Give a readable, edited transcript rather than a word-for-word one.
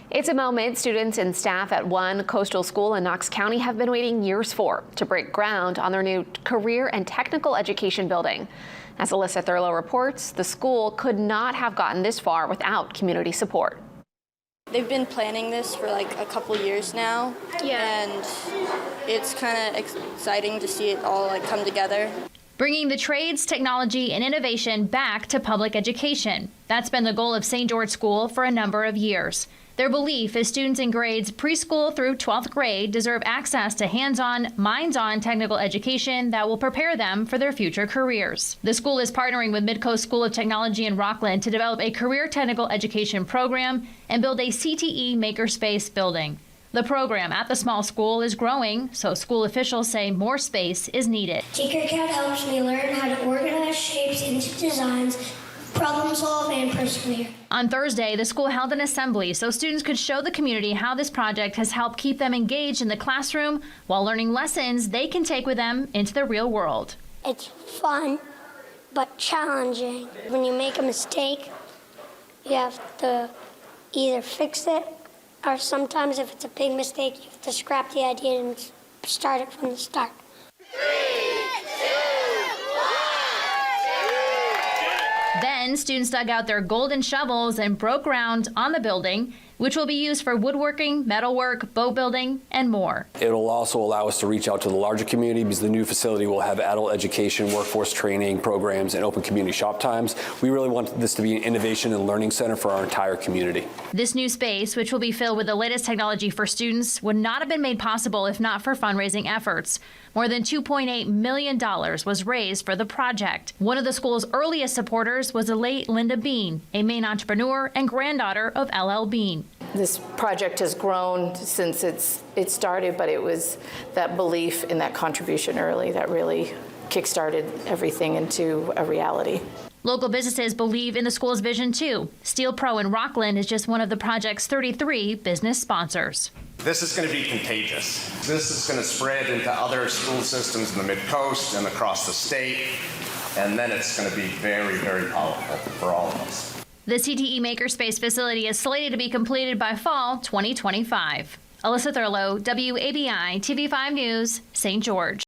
It's a moment students and staff at one coastal school in Knox County have been waiting years for to break ground on their new career and technical education building. As Alyssa Thurlow reports, the school could not have gotten this far without community support. They've been planning this for like a couple years now, and it's kind of exciting to see it all come together. Bringing the trades, technology, and innovation back to public education. That's been the goal of St. George School for a number of years. Their belief is students in grades preschool through 12th grade deserve access to hands-on, minds-on technical education that will prepare them for their future careers. The school is partnering with Midcoast School of Technology in Rockland to develop a career technical education program and build a CTE makerspace building. The program at the small school is growing, so school officials say more space is needed. Tinkercad helps me learn how to organize shapes into designs, problem solve, and persevere. On Thursday, the school held an assembly so students could show the community how this project has helped keep them engaged in the classroom while learning lessons they can take with them into the real world. It's fun, but challenging. When you make a mistake, you have to either fix it, or sometimes if it's a big mistake, you have to scrap the idea and start it from the start. 3, 2, 1. Then students dug out their golden shovels and broke ground on the building, which will be used for woodworking, metalwork, boat building, and more. It'll also allow us to reach out to the larger community because the new facility will have adult education, workforce training programs, and open community shop times. We really want this to be an innovation and learning center for our entire community. This new space, which will be filled with the latest technology for students, would not have been made possible if not for fundraising efforts. More than $2.8 million was raised for the project. One of the school's earliest supporters was the late Linda Bean, a Maine entrepreneur and granddaughter of L.L. Bean. This project has grown since it started, but it was that belief in that contribution early that really kick-started everything into a reality. Local businesses believe in the school's vision too. Steel Pro in Rockland is just one of the project's 33 business sponsors. This is going to be contagious. This is going to spread into other school systems in the mid-coast and across the state, and then it's going to be very, very powerful for all of us. The CTE Makerspace facility is slated to be completed by fall 2025. Alyssa Thurlow, WABI TV5 News, St. George.